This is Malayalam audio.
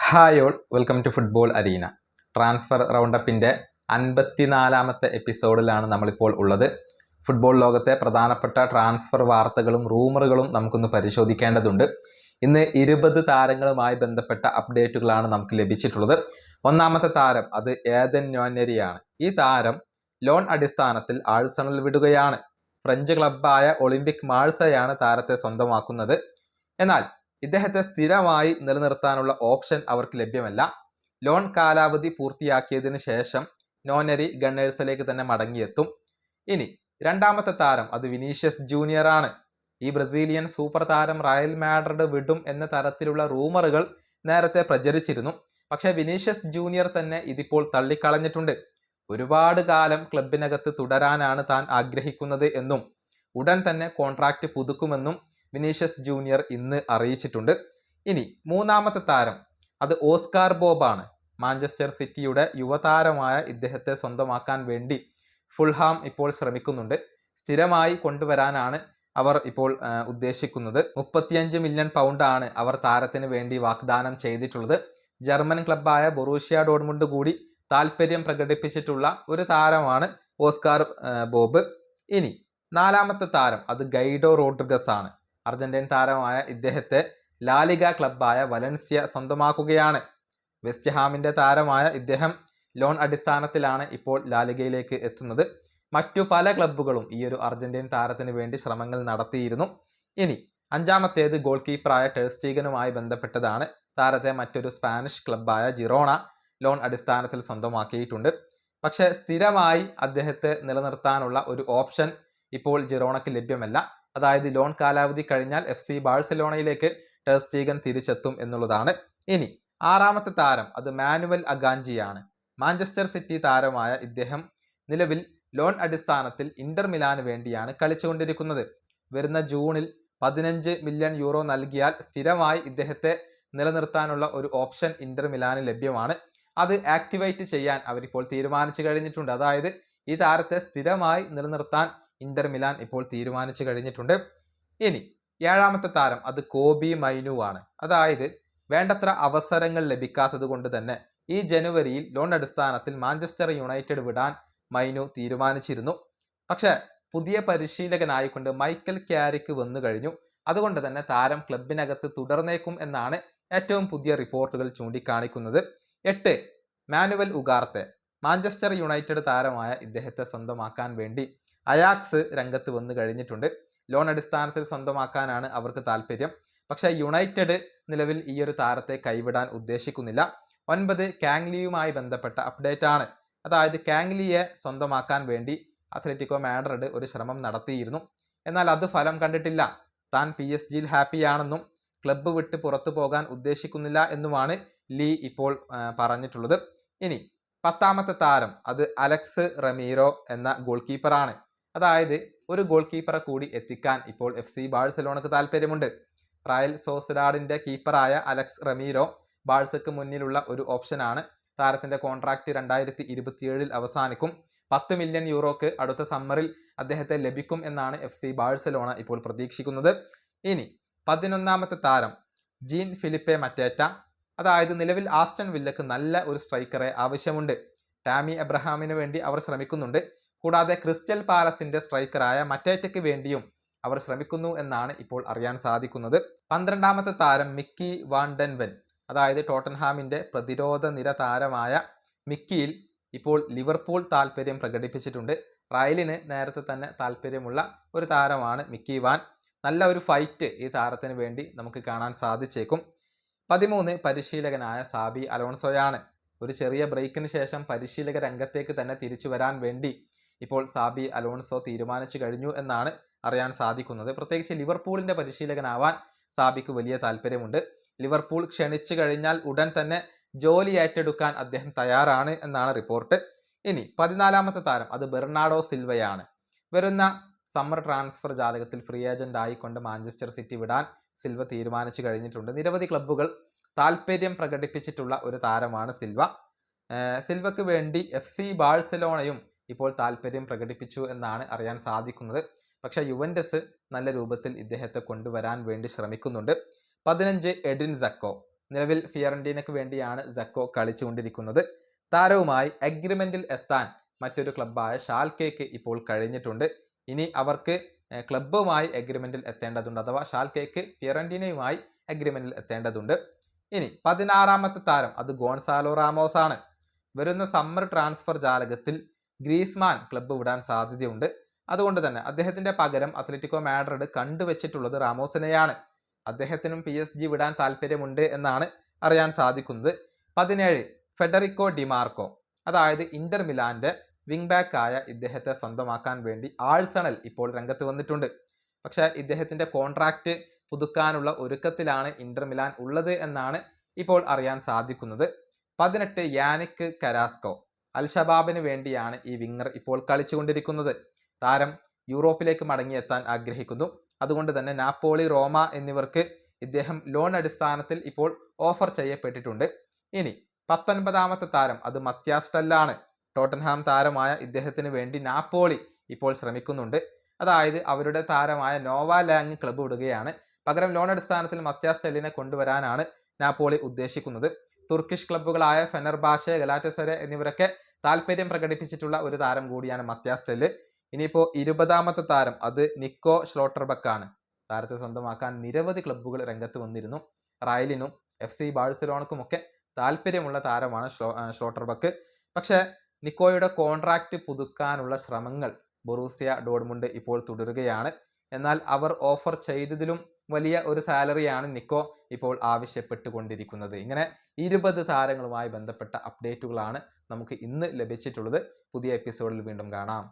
Hi all, welcome to football arena. Transfer റൗണ്ടപ്പിൻ്റെ 54-ാമത്തെ എപ്പിസോഡിലാണ് നമ്മളിപ്പോൾ ഉള്ളത്. ഫുട്ബോൾ ലോകത്തെ പ്രധാനപ്പെട്ട ട്രാൻസ്ഫർ വാർത്തകളും റൂമറുകളും നമുക്കൊന്ന് പരിശോധിക്കേണ്ടതുണ്ട്. ഇന്ന് 20 താരങ്ങളുമായി ബന്ധപ്പെട്ട അപ്ഡേറ്റുകളാണ് നമുക്ക് ലഭിച്ചിട്ടുള്ളത്. ഒന്നാമത്തെ താരം അത് ഏദൻ ന്വാനെരിയാണ്. ഈ താരം ലോൺ അടിസ്ഥാനത്തിൽ ആഴ്സണൽ വിടുകയാണ്. ഫ്രഞ്ച് ക്ലബ്ബായ ഒളിമ്പിക് മാഴ്സയാണ് താരത്തെ സ്വന്തമാക്കുന്നത്. എന്നാൽ ഇദ്ദേഹത്തെ സ്ഥിരമായി നിലനിർത്താനുള്ള ഓപ്ഷൻ അവർക്ക് ലഭ്യമല്ല. ലോൺ കാലാവധി പൂർത്തിയാക്കിയതിനു ശേഷം നോനരി ഗണ്ണേഴ്സിലേക്ക് തന്നെ മടങ്ങിയെത്തും. ഇനി രണ്ടാമത്തെ താരം അത് വിനീഷ്യസ് ജൂനിയർ ആണ്. ഈ ബ്രസീലിയൻ സൂപ്പർ താരം റയൽ മാഡ്രിഡ് വിടും എന്ന തരത്തിലുള്ള റൂമറുകൾ നേരത്തെ പ്രചരിച്ചിരുന്നു. പക്ഷേ വിനീഷ്യസ് ജൂനിയർ തന്നെ ഇതിപ്പോൾ തള്ളിക്കളഞ്ഞിട്ടുണ്ട്. ഒരുപാട് കാലം ക്ലബിനകത്ത് തുടരാനാണ് താൻ ആഗ്രഹിക്കുന്നത് എന്നും ഉടൻ തന്നെ കോൺട്രാക്റ്റ് പുതുക്കുമെന്നും വിനീഷ്യസ് ജൂനിയർ ഇന്ന് അറിയിച്ചിട്ടുണ്ട്. ഇനി മൂന്നാമത്തെ താരം അത് ഓസ്കാർ ബോബാണ്. മാഞ്ചസ്റ്റർ സിറ്റിയുടെ യുവതാരമായ ഇദ്ദേഹത്തെ സ്വന്തമാക്കാൻ വേണ്ടി ഫുൾഹാം ഇപ്പോൾ ശ്രമിക്കുന്നുണ്ട്. സ്ഥിരമായി കൊണ്ടുവരാനാണ് അവർ ഇപ്പോൾ ഉദ്ദേശിക്കുന്നത്. 35 മില്യൺ പൗണ്ടാണ് അവർ താരത്തിന് വേണ്ടി വാഗ്ദാനം ചെയ്തിട്ടുള്ളത്. ജർമ്മൻ ക്ലബ്ബായ ബൊറൂഷ്യ ഡോർട്ട്മുണ്ട് കൂടി താല്പര്യം പ്രകടിപ്പിച്ചിട്ടുള്ള ഒരു താരമാണ് ഓസ്കാർ ബോബ്. ഇനി നാലാമത്തെ താരം അത് ഗൈഡോ റോഡ്രിഗസ് ആണ്. അർജന്റീൻ താരമായ ഇദ്ദേഹത്തെ ലാലിഗ ക്ലബ്ബായ വലൻസിയ സ്വന്തമാക്കുകയാണ്. വെസ്റ്റ് ഹാമിൻ്റെ താരമായ ഇദ്ദേഹം ലോൺ അടിസ്ഥാനത്തിലാണ് ഇപ്പോൾ ലാലിഗയിലേക്ക് എത്തുന്നത്. മറ്റു പല ക്ലബ്ബുകളും ഈ ഒരു അർജന്റീൻ താരത്തിന് വേണ്ടി ശ്രമങ്ങൾ നടത്തിയിരുന്നു. ഇനി അഞ്ചാമത്തേത് ഗോൾ കീപ്പറായ ടെർ സ്റ്റീഗനുമായി ബന്ധപ്പെട്ടതാണ്. താരത്തെ മറ്റൊരു സ്പാനിഷ് ക്ലബ്ബായ ജിറോണ ലോൺ അടിസ്ഥാനത്തിൽ സ്വന്തമാക്കിയിട്ടുണ്ട്. പക്ഷേ സ്ഥിരമായി അദ്ദേഹത്തെ നിലനിർത്താനുള്ള ഒരു ഓപ്ഷൻ ഇപ്പോൾ ജിറോണയ്ക്ക് ലഭ്യമല്ല. അതായത് ലോൺ കാലാവധി കഴിഞ്ഞാൽ FC ബാഴ്സലോണയിലേക്ക് ടെർ സ്റ്റീഗൻ തിരിച്ചെത്തും എന്നുള്ളതാണ്. ഇനി ആറാമത്തെ താരം അത് മാനുവൽ അഗാഞ്ചിയാണ്. മാഞ്ചസ്റ്റർ സിറ്റി താരമായ ഇദ്ദേഹം നിലവിൽ ലോൺ അടിസ്ഥാനത്തിൽ ഇന്റർ മിലാന് വേണ്ടിയാണ് കളിച്ചുകൊണ്ടിരിക്കുന്നത്. വരുന്ന ജൂണിൽ 15 മില്യൺ യൂറോ നൽകിയാൽ സ്ഥിരമായി ഇദ്ദേഹത്തെ നിലനിർത്താനുള്ള ഒരു ഓപ്ഷൻ ഇന്റർ മിലാന് ലഭ്യമാണ്. അത് ആക്ടിവേറ്റ് ചെയ്യാൻ അവരിപ്പോൾ തീരുമാനിച്ചു കഴിഞ്ഞിട്ടുണ്ട്. അതായത് ഈ താരത്തെ സ്ഥിരമായി നിലനിർത്താൻ ഇന്റർ മിലാൻ ഇപ്പോൾ തീരുമാനിച്ചു കഴിഞ്ഞിട്ടുണ്ട്. ഇനി ഏഴാമത്തെ താരം അത് കോബി മൈനു ആണ്. അതായത് വേണ്ടത്ര അവസരങ്ങൾ ലഭിക്കാത്തത് കൊണ്ട് തന്നെ ഈ ജനുവരിയിൽ ലോൺ അടിസ്ഥാനത്തിൽ മാഞ്ചസ്റ്റർ യുണൈറ്റഡ് വിടാൻ മൈനു തീരുമാനിച്ചിരുന്നു. പക്ഷേ പുതിയ പരിശീലകനായിക്കൊണ്ട് മൈക്കൽ ക്യാരിക്ക് വന്നു കഴിഞ്ഞു. അതുകൊണ്ട് തന്നെ താരം ക്ലബിനകത്ത് തുടർന്നേക്കും എന്നാണ് ഏറ്റവും പുതിയ റിപ്പോർട്ടുകൾ ചൂണ്ടിക്കാണിക്കുന്നത്. 8 മാനുവൽ ഉഗാർത്തെ. മാഞ്ചസ്റ്റർ യുണൈറ്റഡ് താരമായ ഇദ്ദേഹത്തെ സ്വന്തമാക്കാൻ വേണ്ടി അയാക്സ് രംഗത്ത് വന്നു കഴിഞ്ഞിട്ടുണ്ട്. ലോൺ അടിസ്ഥാനത്തിൽ സ്വന്തമാക്കാനാണ് അവർക്ക് താല്പര്യം. പക്ഷേ യുണൈറ്റഡ് നിലവിൽ ഈ ഒരു താരത്തെ കൈവിടാൻ ഉദ്ദേശിക്കുന്നില്ല. 9 കാങ്ലിയുമായി ബന്ധപ്പെട്ട അപ്ഡേറ്റ് ആണ്. അതായത് കാങ്ലിയെ സ്വന്തമാക്കാൻ വേണ്ടി അത്ലറ്റിക്കോ മാഡ്രിഡ് ഒരു ശ്രമം നടത്തിയിരുന്നു. എന്നാൽ അത് ഫലം കണ്ടിട്ടില്ല. താൻ PSG ഹാപ്പിയാണെന്നും ക്ലബ്ബ് വിട്ട് പുറത്തു പോകാൻ ഉദ്ദേശിക്കുന്നില്ല എന്നുമാണ് ലീ ഇപ്പോൾ പറഞ്ഞിട്ടുള്ളത്. ഇനി 10ാമത്തെ താരം അത് അലക്സ് റമീറോ എന്ന ഗോൾ കീപ്പറാണ്. അതായത് ഒരു ഗോൾ കീപ്പറെ കൂടി എത്തിക്കാൻ ഇപ്പോൾ FC ബാഴ്സലോണക്ക് താല്പര്യമുണ്ട്. റയൽ സോസിഡാഡിൻ്റെ കീപ്പറായ അലക്സ് റമീറോ ബാഴ്സയ്ക്ക് മുന്നിലുള്ള ഒരു ഓപ്ഷനാണ്. താരത്തിൻ്റെ കോൺട്രാക്റ്റ് 2027 അവസാനിക്കും. 10 മില്യൺ യൂറോക്ക് അടുത്ത സമ്മറിൽ അദ്ദേഹത്തെ ലഭിക്കും എന്നാണ് FC ബാഴ്സലോണ ഇപ്പോൾ പ്രതീക്ഷിക്കുന്നത്. ഇനി 11ാമത്തെ താരം ജീൻ ഫിലിപ്പെ മറ്റേറ്റ. അതായത് നിലവിൽ ആസ്റ്റൺ വില്ലക്ക് നല്ല ഒരു സ്ട്രൈക്കറെ ആവശ്യമുണ്ട്. ടാമി എബ്രഹാമിന് വേണ്ടി അവർ ശ്രമിക്കുന്നുണ്ട്. കൂടാതെ ക്രിസ്റ്റൽ പാലസിന്റെ സ്ട്രൈക്കറായ മറ്റേറ്റയ്ക്ക് വേണ്ടിയും അവർ ശ്രമിക്കുന്നു എന്നാണ് ഇപ്പോൾ അറിയാൻ സാധിക്കുന്നത്. 12ാമത്തെ താരം മിക്കി വാൻ ഡെൻ വെൻ. അതായത് ടോട്ടൻഹാമിന്റെ പ്രതിരോധ നിര താരമായ മിക്കിയിൽ ഇപ്പോൾ ലിവർപൂൾ താല്പര്യം പ്രകടിപ്പിച്ചിട്ടുണ്ട്. റയലിന് നേരത്തെ തന്നെ താല്പര്യമുള്ള ഒരു താരമാണ് മിക്കി വാൻ. നല്ല ഒരു ഫൈറ്റ് ഈ താരത്തിന് വേണ്ടി നമുക്ക് കാണാൻ സാധിച്ചേക്കും. 13 പരിശീലകനായ സാബി അലോൺസോയാണ്. ഒരു ചെറിയ ബ്രേക്കിന് ശേഷം പരിശീലക രംഗത്തേക്ക് തന്നെ തിരിച്ചു വരാൻ വേണ്ടി ഇപ്പോൾ സാബി അലോൺസോ തീരുമാനിച്ചു കഴിഞ്ഞു എന്നാണ് അറിയാൻ സാധിക്കുന്നത്. പ്രത്യേകിച്ച് ലിവർപൂളിൻ്റെ പരിശീലകനാവാൻ സാബിക്ക് വലിയ താല്പര്യമുണ്ട്. ലിവർപൂൾ ക്ഷണിച്ചു കഴിഞ്ഞാൽ ഉടൻ തന്നെ ജോലി ഏറ്റെടുക്കാൻ അദ്ദേഹം തയ്യാറാണ് എന്നാണ് റിപ്പോർട്ട്. ഇനി 14ാമത്തെ താരം അത് ബെർണാഡോ സിൽവയാണ്. വരുന്ന സമ്മർ ട്രാൻസ്ഫർ ജാലകത്തിൽ ഫ്രീ ഏജന്റ് ആയിക്കൊണ്ട് മാഞ്ചസ്റ്റർ സിറ്റി വിടാൻ സിൽവ തീരുമാനിച്ചു കഴിഞ്ഞിട്ടുണ്ട്. നിരവധി ക്ലബ്ബുകൾ താല്പര്യം പ്രകടിപ്പിച്ചിട്ടുള്ള ഒരു താരമാണ് സിൽവ. സിൽവയ്ക്ക് വേണ്ടി FC ബാഴ്സലോണയും ഇപ്പോൾ താല്പര്യം പ്രകടിപ്പിച്ചു എന്നാണ് അറിയാൻ സാധിക്കുന്നത്. പക്ഷേ യുവൻറ്റസ് നല്ല രൂപത്തിൽ ഇദ്ദേഹത്തെ കൊണ്ടുവരാൻ വേണ്ടി ശ്രമിക്കുന്നുണ്ട്. 15 എഡിൻ സക്കോ. നിലവിൽ ഫിയറന്റീനയ്ക്ക് വേണ്ടിയാണ് ജക്കോ കളിച്ചുകൊണ്ടിരിക്കുന്നത്. താരവുമായി അഗ്രിമെന്റിൽ എത്താൻ മറ്റൊരു ക്ലബ്ബായ ഷാൽക്കേക്ക് ഇപ്പോൾ കഴിഞ്ഞിട്ടുണ്ട്. ഇനി അവർക്ക് ക്ലബ്ബുമായി അഗ്രിമെന്റിൽ എത്തേണ്ടതുണ്ട്, അഥവാ ഷാൽക്കേക്ക് ഫിയറന്റീനയുമായി അഗ്രിമെന്റിൽ എത്തേണ്ടതുണ്ട്. ഇനി 16ാമത്തെ താരം അത് ഗോൺസാലോ റാമോസ് ആണ്. വരുന്ന സമ്മർ ട്രാൻസ്ഫർ ജാലകത്തിൽ ഗ്രീസ്മാൻ ക്ലബ്ബ് വിടാൻ സാധ്യതയുണ്ട്. അതുകൊണ്ട് തന്നെ അദ്ദേഹത്തിന്റെ പകരം അത്ലറ്റിക്കോ മാഡ്രിഡ് കണ്ടുവച്ചിട്ടുള്ളത് റാമോസിനെയാണ്. അദ്ദേഹത്തിനും PSG വിടാൻ താല്പര്യമുണ്ട് എന്നാണ് അറിയാൻ സാധിക്കുന്നത്. 17 ഫെഡറിക്കോ ഡിമാർക്കോ, അതായത് ഇന്റർ മിലാന്റെ വിങ് ബാക്ക് ആയ ഇദ്ദേഹത്തെ സ്വന്തമാക്കാൻ വേണ്ടി ആഴ്സണൽ ഇപ്പോൾ രംഗത്ത് വന്നിട്ടുണ്ട്. പക്ഷെ ഇദ്ദേഹത്തിന്റെ കോൺട്രാക്റ്റ് പുതുക്കാനുള്ള ഒരുക്കത്തിലാണ് ഇന്റർ മിലാൻ ഉള്ളത് എന്നാണ് ഇപ്പോൾ അറിയാൻ സാധിക്കുന്നത്. 18 യാനിക് കരാസ്കോ, അൽ-ഷബാബിന് വേണ്ടിയാണ് ഈ വിങ്ങർ ഇപ്പോൾ കളിച്ചുകൊണ്ടിരിക്കുന്നത്. താരം യൂറോപ്പിലേക്ക് മടങ്ങിയെത്താൻ ആഗ്രഹിക്കുന്നു. അതുകൊണ്ട് തന്നെ നാപ്പോളി, റോമ എന്നിവർക്ക് ഇദ്ദേഹം ലോൺ അടിസ്ഥാനത്തിൽ ഇപ്പോൾ ഓഫർ ചെയ്യപ്പെട്ടിട്ടുണ്ട്. ഇനി 19ാമത്തെ താരം അത് മത്യാസ് ടെല്ലാണ്. ടോട്ടൻഹാം താരമായ ഇദ്ദേഹത്തിന് വേണ്ടി നാപ്പോളി ഇപ്പോൾ ശ്രമിക്കുന്നുണ്ട്. അതായത് അവരുടെ താരമായ നോവ ലാങ് ക്ലബ്ബ് വിടുകയാണ്. പകരം ലോൺ അടിസ്ഥാനത്തിൽ മത്യാസ് ടെല്ലിനെ കൊണ്ടുവരാനാണ് നാപ്പോളി ഉദ്ദേശിക്കുന്നത്. തുർക്കിഷ് ക്ലബ്ബുകളായ ഫെനർബാഷെ, ഗലാറ്റസറെ എന്നിവരൊക്കെ താല്പര്യം പ്രകടിപ്പിച്ചിട്ടുള്ള ഒരു താരം കൂടിയാണ് മത്യാസ് ടെല്ല്. ഇനിയിപ്പോൾ 20ാമത്തെ താരം അത് നിക്കോ ഷ്ലോട്ടർബക്ക് ആണ്. താരത്തെ സ്വന്തമാക്കാൻ നിരവധി ക്ലബ്ബുകൾ രംഗത്ത് വന്നിരുന്നു. റയലിനും FC ബാഴ്സലോണക്കുമൊക്കെ താല്പര്യമുള്ള താരമാണ് ഷ്ലോട്ടർബക്ക്. പക്ഷേ നിക്കോയുടെ കോൺട്രാക്റ്റ് പുതുക്കാനുള്ള ശ്രമങ്ങൾ ബൊറൂസിയ ഡോർട്ട്മുണ്ട് ഇപ്പോൾ തുടരുകയാണ്. എന്നാൽ അവർ ഓഫർ ചെയ്തതിലും വലിയ ഒരു സാലറിയാണ് നിക്കോ ഇപ്പോൾ ആവശ്യപ്പെട്ടുകൊണ്ടിരിക്കുന്നത്. ഇങ്ങനെ 20 താരങ്ങളുമായി ബന്ധപ്പെട്ട അപ്ഡേറ്റുകളാണ് നമുക്ക് ഇന്ന് ലഭിച്ചിട്ടുള്ളത്. പുതിയ എപ്പിസോഡിൽ വീണ്ടും കാണാം.